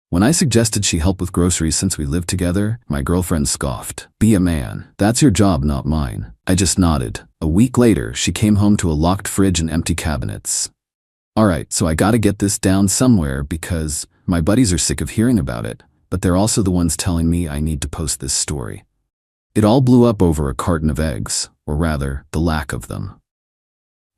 When I suggested she help with groceries since we lived together, my girlfriend scoffed. Be a man. That's your job, not mine. I just nodded. A week later, she came home to a locked fridge and empty cabinets. Alright, so I gotta get this down somewhere because my buddies are sick of hearing about it, but they're also the ones telling me I need to post this story. It all blew up over a carton of eggs, or rather, the lack of them.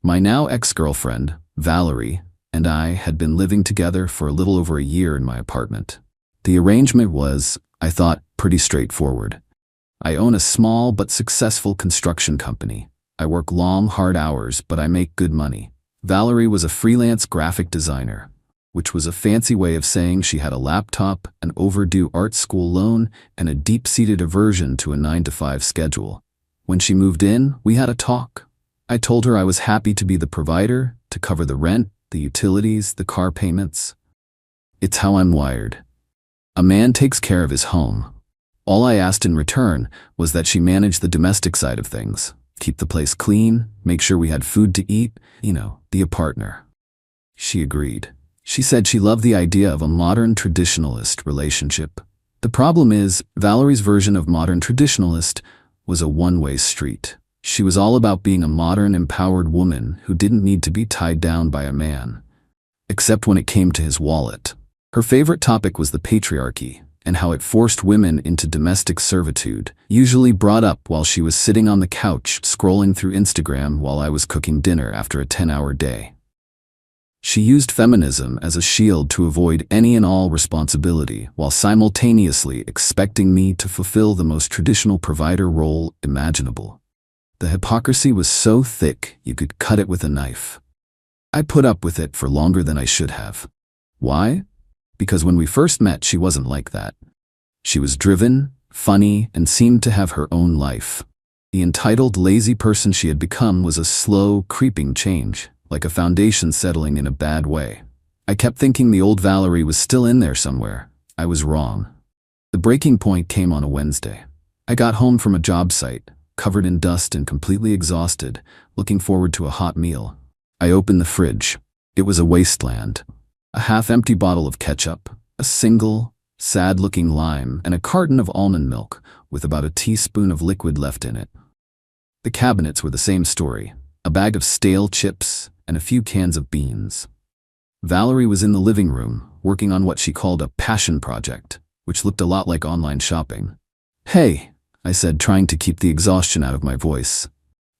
My now ex-girlfriend, Valerie, and I had been living together for a little over a year in my apartment. The arrangement was, I thought, pretty straightforward. I own a small but successful construction company. I work long, hard hours, but I make good money. Valerie was a freelance graphic designer, which was a fancy way of saying she had a laptop, an overdue art school loan, and a deep-seated aversion to a 9-to-5 schedule. When she moved in, we had a talk. I told her I was happy to be the provider, to cover the rent, the utilities, the car payments. It's how I'm wired. A man takes care of his home. All I asked in return was that she manage the domestic side of things. Keep the place clean, make sure we had food to eat, be a partner. She agreed. She said she loved the idea of a modern traditionalist relationship. The problem is, Valerie's version of modern traditionalist was a one-way street. She was all about being a modern, empowered woman who didn't need to be tied down by a man. Except when it came to his wallet. Her favorite topic was the patriarchy, and how it forced women into domestic servitude, usually brought up while she was sitting on the couch scrolling through Instagram while I was cooking dinner after a 10-hour day. She used feminism as a shield to avoid any and all responsibility while simultaneously expecting me to fulfill the most traditional provider role imaginable. The hypocrisy was so thick you could cut it with a knife. I put up with it for longer than I should have. Why? Because when we first met, she wasn't like that. She was driven, funny, and seemed to have her own life. The entitled, lazy person she had become was a slow, creeping change, like a foundation settling in a bad way. I kept thinking the old Valerie was still in there somewhere. I was wrong. The breaking point came on a Wednesday. I got home from a job site, covered in dust and completely exhausted, looking forward to a hot meal. I opened the fridge. It was a wasteland. A half-empty bottle of ketchup, a single, sad-looking lime, and a carton of almond milk with about a teaspoon of liquid left in it. The cabinets were the same story. A bag of stale chips and a few cans of beans. Valerie was in the living room, working on what she called a passion project, which looked a lot like online shopping. Hey, I said, trying to keep the exhaustion out of my voice.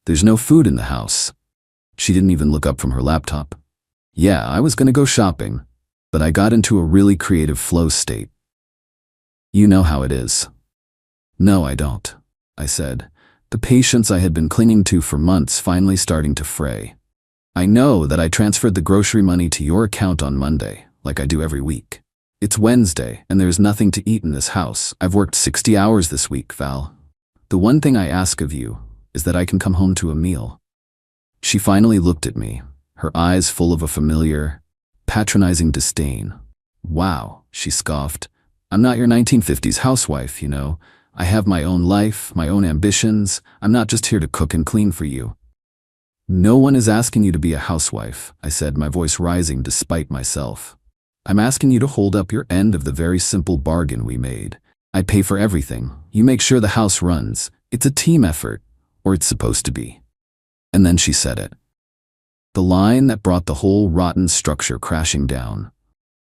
There's no food in the house. She didn't even look up from her laptop. Yeah, I was gonna go shopping, but I got into a really creative flow state. You know how it is. No, I don't, I said, the patience I had been clinging to for months finally starting to fray. I know that I transferred the grocery money to your account on Monday, like I do every week. It's Wednesday, and there's nothing to eat in this house. I've worked 60 hours this week, Val. The one thing I ask of you is that I can come home to a meal. She finally looked at me, her eyes full of a familiar, patronizing disdain. Wow, she scoffed. I'm not your 1950s housewife, I have my own life, my own ambitions. I'm not just here to cook and clean for you. No one is asking you to be a housewife, I said, my voice rising despite myself. I'm asking you to hold up your end of the very simple bargain we made. I pay for everything. You make sure the house runs. It's a team effort, or it's supposed to be. And then she said it. The line that brought the whole rotten structure crashing down.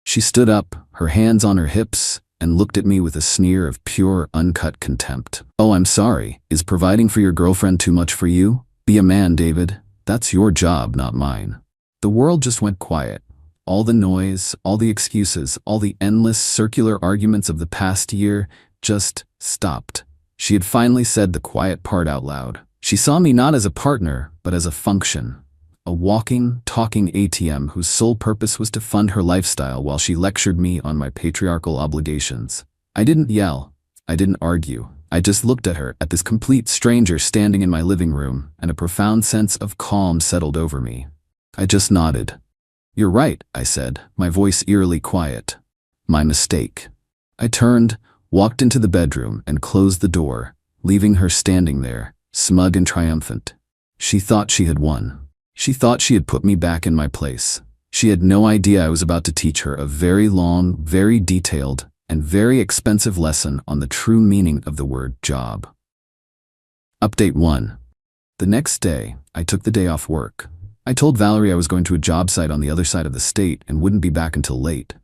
She stood up, her hands on her hips, and looked at me with a sneer of pure, uncut contempt. Oh, I'm sorry. Is providing for your girlfriend too much for you? Be a man, David. That's your job, not mine. The world just went quiet. All the noise, all the excuses, all the endless circular arguments of the past year just stopped. She had finally said the quiet part out loud. She saw me not as a partner, but as a function. A walking, talking ATM whose sole purpose was to fund her lifestyle while she lectured me on my patriarchal obligations. I didn't yell. I didn't argue. I just looked at her, at this complete stranger standing in my living room, and a profound sense of calm settled over me. I just nodded. You're right, I said, my voice eerily quiet. My mistake. I turned, walked into the bedroom, and closed the door, leaving her standing there, smug and triumphant. She thought she had won. She thought she had put me back in my place. She had no idea I was about to teach her a very long, very detailed, and very expensive lesson on the true meaning of the word job. Update 1. The next day, I took the day off work. I told Valerie I was going to a job site on the other side of the state and wouldn't be back until late.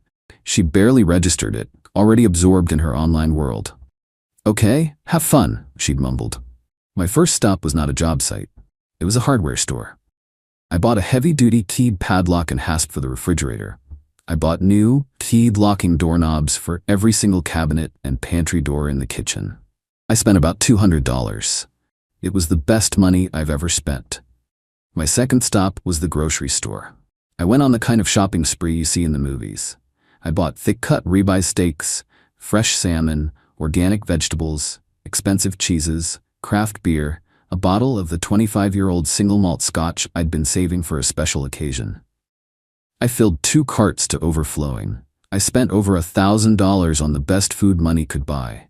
She barely registered it, already absorbed in her online world. "Okay, have fun," she'd mumbled. My first stop was not a job site. It was a hardware store. I bought a heavy-duty keyed padlock and hasp for the refrigerator. I bought new, keyed locking doorknobs for every single cabinet and pantry door in the kitchen. I spent about $200. It was the best money I've ever spent. My second stop was the grocery store. I went on the kind of shopping spree you see in the movies. I bought thick-cut ribeye steaks, fresh salmon, organic vegetables, expensive cheeses, craft beer, a bottle of the 25-year-old single malt scotch I'd been saving for a special occasion. I filled 2 carts to overflowing. I spent over $1,000 on the best food money could buy.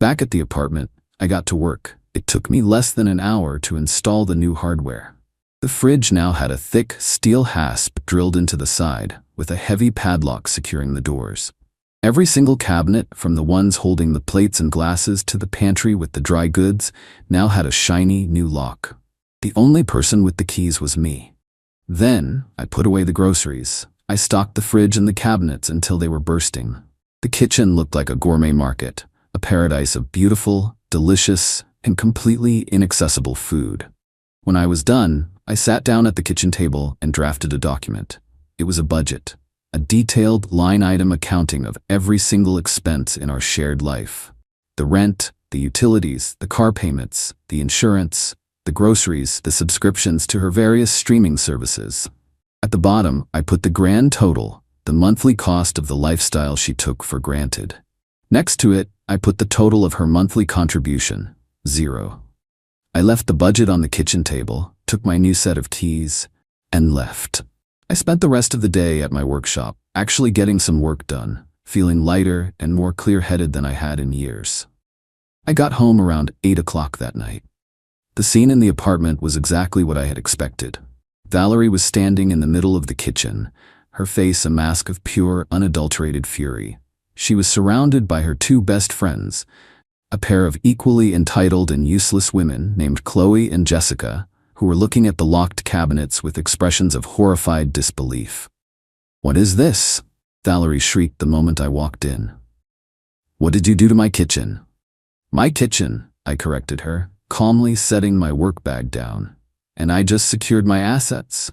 Back at the apartment, I got to work. It took me less than an hour to install the new hardware. The fridge now had a thick steel hasp drilled into the side, with a heavy padlock securing the doors. Every single cabinet, from the ones holding the plates and glasses to the pantry with the dry goods, now had a shiny new lock. The only person with the keys was me. Then, I put away the groceries. I stocked the fridge and the cabinets until they were bursting. The kitchen looked like a gourmet market, a paradise of beautiful, delicious, and completely inaccessible food. When I was done, I sat down at the kitchen table and drafted a document. It was a budget, a detailed line-item accounting of every single expense in our shared life. The rent, the utilities, the car payments, the insurance, the groceries, the subscriptions to her various streaming services. At the bottom, I put the grand total, the monthly cost of the lifestyle she took for granted. Next to it, I put the total of her monthly contribution, 0. I left the budget on the kitchen table, took my new set of keys, and left. I spent the rest of the day at my workshop, actually getting some work done, feeling lighter and more clear-headed than I had in years. I got home around 8 o'clock that night. The scene in the apartment was exactly what I had expected. Valerie was standing in the middle of the kitchen, her face a mask of pure, unadulterated fury. She was surrounded by her 2 best friends, a pair of equally entitled and useless women named Chloe and Jessica, who were looking at the locked cabinets with expressions of horrified disbelief. "What is this?" Valerie shrieked the moment I walked in. "What did you do to my kitchen?" "My kitchen," I corrected her, calmly setting my work bag down. "And I just secured my assets."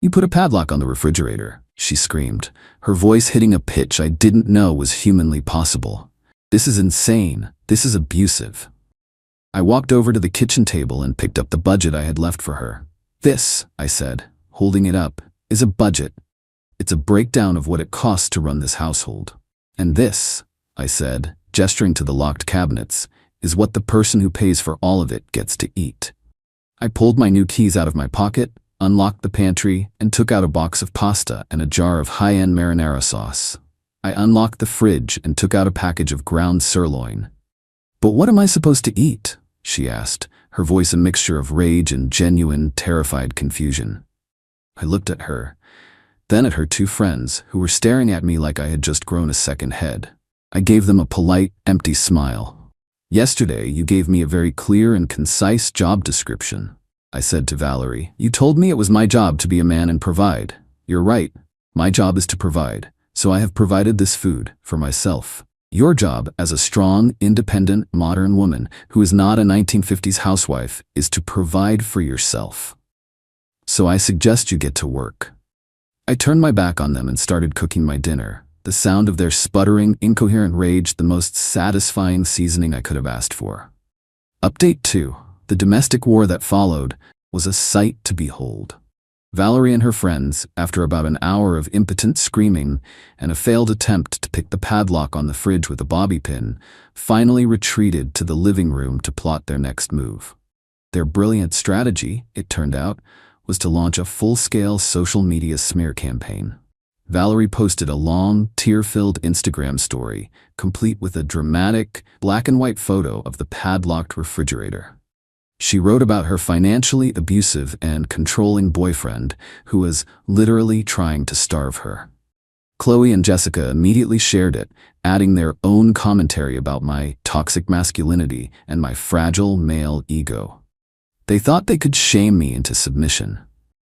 "You put a padlock on the refrigerator," she screamed, her voice hitting a pitch I didn't know was humanly possible. "This is insane. This is abusive." I walked over to the kitchen table and picked up the budget I had left for her. "This," I said, holding it up, "is a budget. It's a breakdown of what it costs to run this household. And this," I said, gesturing to the locked cabinets, "is what the person who pays for all of it gets to eat." I pulled my new keys out of my pocket, unlocked the pantry, and took out a box of pasta and a jar of high-end marinara sauce. I unlocked the fridge and took out a package of ground sirloin. "But what am I supposed to eat?" she asked, her voice a mixture of rage and genuine, terrified confusion. I looked at her, then at her 2 friends, who were staring at me like I had just grown a second head. I gave them a polite, empty smile. "Yesterday, you gave me a very clear and concise job description," I said to Valerie. "You told me it was my job to be a man and provide. You're right. My job is to provide. So I have provided this food for myself. Your job as a strong, independent, modern woman who is not a 1950s housewife is to provide for yourself. So I suggest you get to work." I turned my back on them and started cooking my dinner, the sound of their sputtering, incoherent rage the most satisfying seasoning I could have asked for. Update 2. The domestic war that followed was a sight to behold. Valerie and her friends, after about an hour of impotent screaming and a failed attempt to pick the padlock on the fridge with a bobby pin, finally retreated to the living room to plot their next move. Their brilliant strategy, it turned out, was to launch a full-scale social media smear campaign. Valerie posted a long, tear-filled Instagram story, complete with a dramatic, black-and-white photo of the padlocked refrigerator. She wrote about her financially abusive and controlling boyfriend who was literally trying to starve her. Chloe and Jessica immediately shared it, adding their own commentary about my toxic masculinity and my fragile male ego. They thought they could shame me into submission.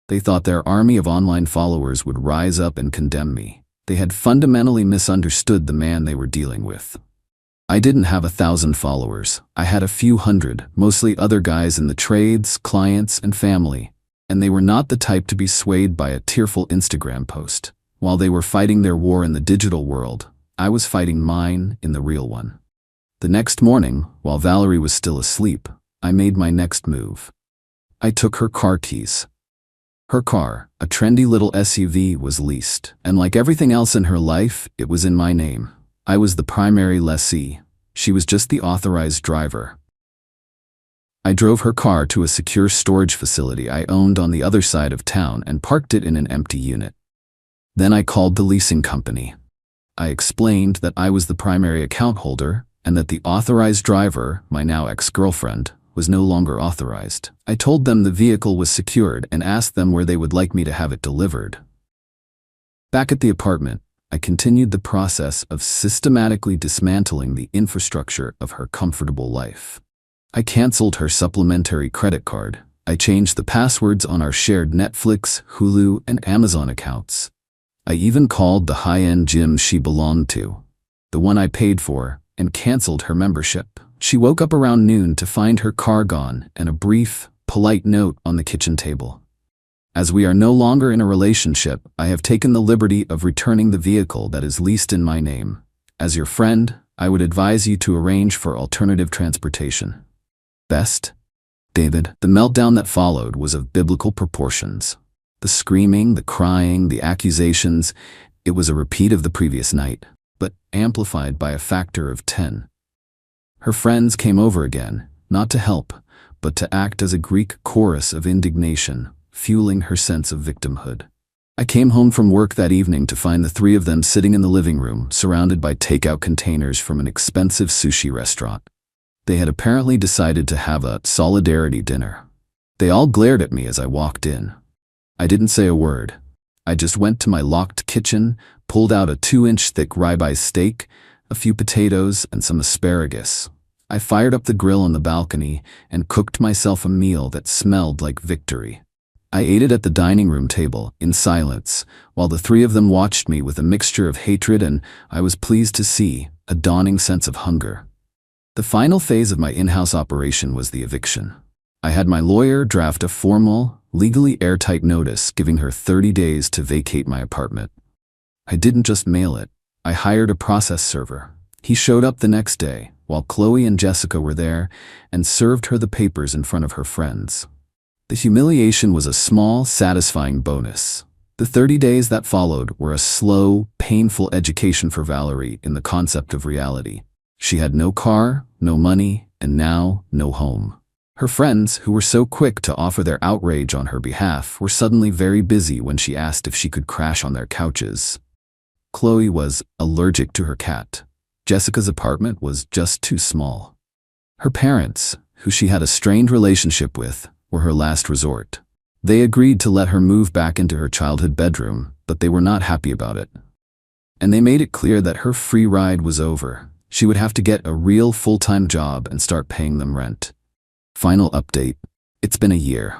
They thought their army of online followers would rise up and condemn me. They had fundamentally misunderstood the man they were dealing with. I didn't have 1,000 followers. I had a few hundred, mostly other guys in the trades, clients, and family, and they were not the type to be swayed by a tearful Instagram post. While they were fighting their war in the digital world, I was fighting mine in the real one. The next morning, while Valerie was still asleep, I made my next move. I took her car keys. Her car, a trendy little SUV, was leased, and like everything else in her life, it was in my name. I was the primary lessee. She was just the authorized driver. I drove her car to a secure storage facility I owned on the other side of town and parked it in an empty unit. Then I called the leasing company. I explained that I was the primary account holder and that the authorized driver, my now ex-girlfriend, was no longer authorized. I told them the vehicle was secured and asked them where they would like me to have it delivered. Back at the apartment, I continued the process of systematically dismantling the infrastructure of her comfortable life. I canceled her supplementary credit card. I changed the passwords on our shared Netflix, Hulu, and Amazon accounts. I even called the high-end gym she belonged to, the one I paid for, and canceled her membership. She woke up around noon to find her car gone and a brief, polite note on the kitchen table. As we are no longer in a relationship, I have taken the liberty of returning the vehicle that is leased in my name. As your friend, I would advise you to arrange for alternative transportation. Best, David. The meltdown that followed was of biblical proportions. The screaming, the crying, the accusations, it was a repeat of the previous night, but amplified by a factor of 10. Her friends came over again, not to help, but to act as a Greek chorus of indignation, fueling her sense of victimhood. I came home from work that evening to find the three of them sitting in the living room, surrounded by takeout containers from an expensive sushi restaurant. They had apparently decided to have a solidarity dinner. They all glared at me as I walked in. I didn't say a word. I just went to my locked kitchen, pulled out a 2-inch thick ribeye steak, a few potatoes, and some asparagus. I fired up the grill on the balcony and cooked myself a meal that smelled like victory. I ate it at the dining room table, in silence, while the three of them watched me with a mixture of hatred and, I was pleased to see, a dawning sense of hunger. The final phase of my in-house operation was the eviction. I had my lawyer draft a formal, legally airtight notice giving her 30 days to vacate my apartment. I didn't just mail it. I hired a process server. He showed up the next day, while Chloe and Jessica were there, and served her the papers in front of her friends. The humiliation was a small, satisfying bonus. The 30 days that followed were a slow, painful education for Valerie in the concept of reality. She had no car, no money, and now no home. Her friends, who were so quick to offer their outrage on her behalf, were suddenly very busy when she asked if she could crash on their couches. Chloe was allergic to her cat. Jessica's apartment was just too small. Her parents, who she had a strained relationship with, were her last resort. They agreed to let her move back into her childhood bedroom, but they were not happy about it. And they made it clear that her free ride was over. She would have to get a real full-time job and start paying them rent. Final update. It's been a year.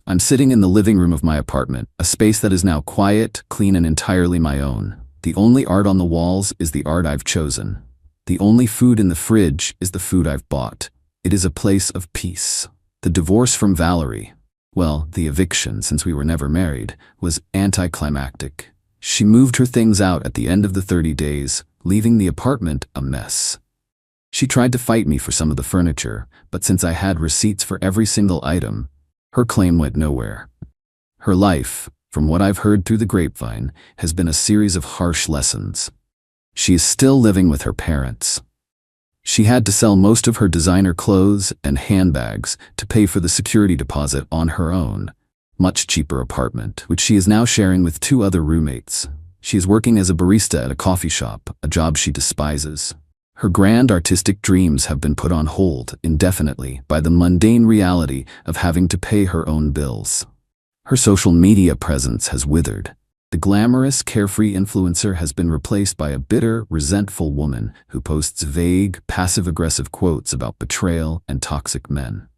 I'm sitting in the living room of my apartment, a space that is now quiet, clean, and entirely my own. The only art on the walls is the art I've chosen. The only food in the fridge is the food I've bought. It is a place of peace. The divorce from Valerie, well, the eviction since we were never married, was anticlimactic. She moved her things out at the end of the 30 days, leaving the apartment a mess. She tried to fight me for some of the furniture, but since I had receipts for every single item, her claim went nowhere. Her life, from what I've heard through the grapevine, has been a series of harsh lessons. She is still living with her parents. She had to sell most of her designer clothes and handbags to pay for the security deposit on her own, much cheaper apartment, which she is now sharing with 2 other roommates. She is working as a barista at a coffee shop, a job she despises. Her grand artistic dreams have been put on hold indefinitely by the mundane reality of having to pay her own bills. Her social media presence has withered. The glamorous, carefree influencer has been replaced by a bitter, resentful woman who posts vague, passive-aggressive quotes about betrayal and toxic men.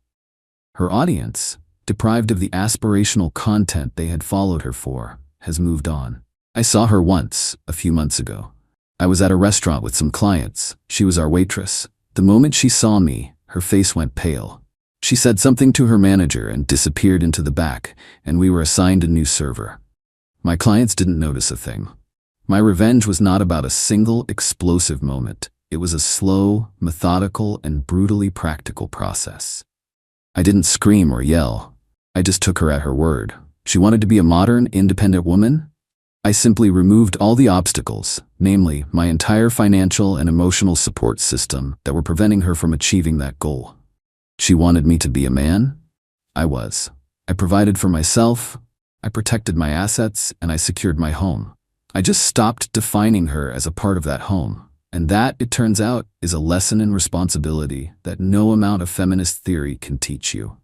Her audience, deprived of the aspirational content they had followed her for, has moved on. I saw her once, a few months ago. I was at a restaurant with some clients. She was our waitress. The moment she saw me, her face went pale. She said something to her manager and disappeared into the back, and we were assigned a new server. My clients didn't notice a thing. My revenge was not about a single explosive moment. It was a slow, methodical, and brutally practical process. I didn't scream or yell. I just took her at her word. She wanted to be a modern, independent woman. I simply removed all the obstacles, namely my entire financial and emotional support system that were preventing her from achieving that goal. She wanted me to be a man. I was. I provided for myself. I protected my assets, and I secured my home. I just stopped defining her as a part of that home. And that, it turns out, is a lesson in responsibility that no amount of feminist theory can teach you.